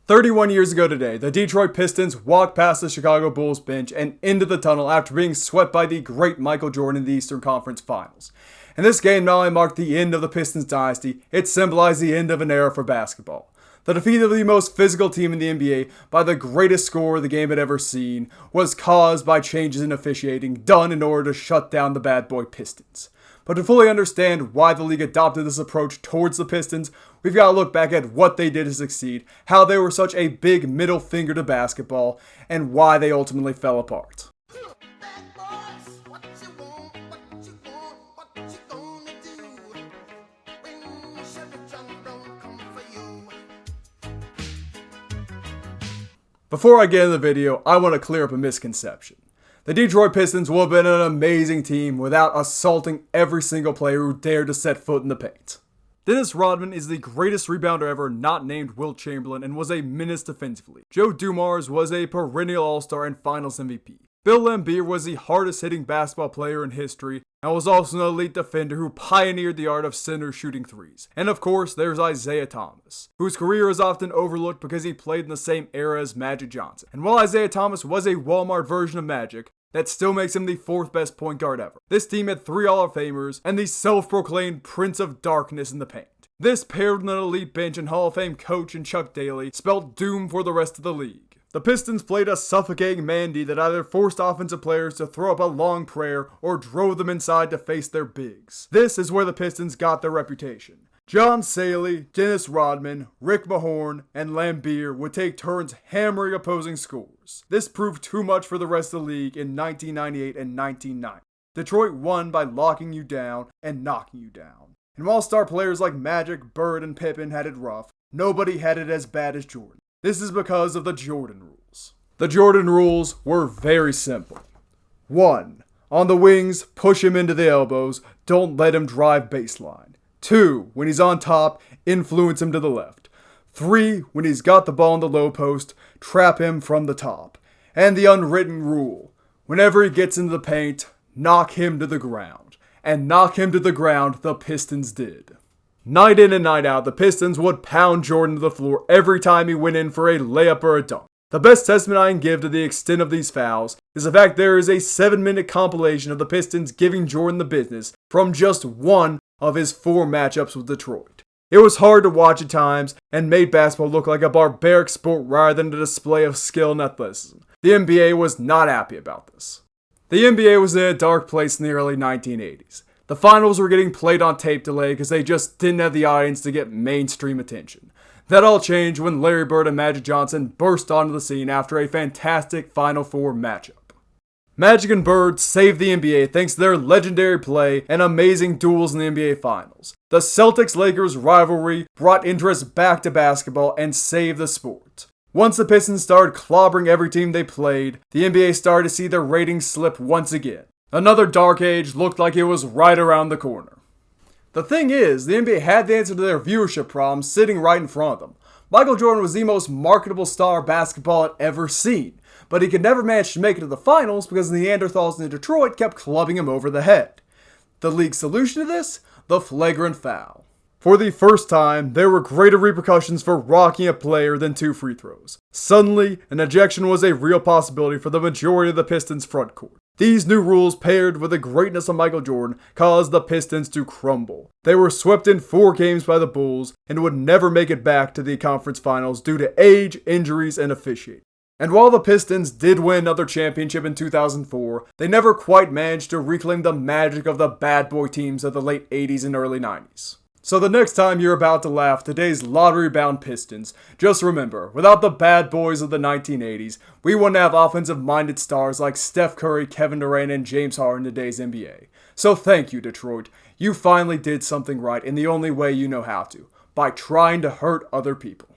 31 years ago today, the Detroit Pistons walked past the Chicago Bulls bench and into the tunnel after being swept by the great Michael Jordan in the Eastern Conference Finals. And this game not only marked the end of the Pistons dynasty, it symbolized the end of an era for basketball. The defeat of the most physical team in the NBA by the greatest scorer the game had ever seen was caused by changes in officiating done in order to shut down the Bad Boy Pistons. But to fully understand why the league adopted this approach towards the Pistons, we've got to look back at what they did to succeed, how they were such a big middle finger to basketball, and why they ultimately fell apart. Before I get into the video, I want to clear up a misconception. The Detroit Pistons would have been an amazing team without assaulting every single player who dared to set foot in the paint. Dennis Rodman is the greatest rebounder ever not named Wilt Chamberlain and was a menace defensively. Joe Dumars was a perennial all-star and finals MVP. Bill Laimbeer was the hardest hitting basketball player in history and was also an elite defender who pioneered the art of center shooting threes. And of course, there's Isiah Thomas, whose career is often overlooked because he played in the same era as Magic Johnson. And while Isiah Thomas was a Walmart version of Magic, that still makes him the fourth best point guard ever. This team had 3 Hall of Famers and the self-proclaimed Prince of Darkness in the paint. This, paired with an elite bench and Hall of Fame coach in Chuck Daly, spelled doom for the rest of the league. The Pistons played a suffocating man-D that either forced offensive players to throw up a long prayer or drove them inside to face their bigs. This is where the Pistons got their reputation. John Saley, Dennis Rodman, Rick Mahorn, and Laimbeer would take turns hammering opposing scores. This proved too much for the rest of the league in 1998 and 1990. Detroit won by locking you down and knocking you down. And while star players like Magic, Bird, and Pippen had it rough, nobody had it as bad as Jordan. This is because of the Jordan rules. The Jordan rules were very simple. 1. On the wings, push him into the elbows, don't let him drive baseline. 2. When he's on top, influence him to the left. 3. When he's got the ball in the low post, trap him from the top. And the unwritten rule. Whenever he gets into the paint, knock him to the ground. And knock him to the ground the Pistons did. Night in and night out, the Pistons would pound Jordan to the floor every time he went in for a layup or a dunk. The best testament I can give to the extent of these fouls is the fact there is a 7-minute compilation of the Pistons giving Jordan the business from just one of his 4 matchups with Detroit. It was hard to watch at times and made basketball look like a barbaric sport rather than a display of skill and athleticism. The NBA was not happy about this. The NBA was in a dark place in the early 1980s. The finals were getting played on tape delay because they just didn't have the audience to get mainstream attention. That all changed when Larry Bird and Magic Johnson burst onto the scene after a fantastic Final Four matchup. Magic and Bird saved the NBA thanks to their legendary play and amazing duels in the NBA Finals. The Celtics-Lakers rivalry brought interest back to basketball and saved the sport. Once the Pistons started clobbering every team they played, the NBA started to see their ratings slip once again. Another dark age looked like it was right around the corner. The thing is, the NBA had the answer to their viewership problems sitting right in front of them. Michael Jordan was the most marketable star basketball had ever seen, but he could never manage to make it to the finals because the Neanderthals in Detroit kept clubbing him over the head. The league's solution to this? The flagrant foul. For the first time, there were greater repercussions for rocking a player than 2 free throws. Suddenly, an ejection was a real possibility for the majority of the Pistons' front court. These new rules, paired with the greatness of Michael Jordan, caused the Pistons to crumble. They were swept in 4 games by the Bulls and would never make it back to the conference finals due to age, injuries, and officiating. And while the Pistons did win another championship in 2004, they never quite managed to reclaim the magic of the bad boy teams of the late 80s and early 90s. So the next time you're about to laugh at today's lottery-bound Pistons, just remember, without the bad boys of the 1980s, we wouldn't have offensive-minded stars like Steph Curry, Kevin Durant, and James Harden in today's NBA. So thank you, Detroit. You finally did something right in the only way you know how to, by trying to hurt other people.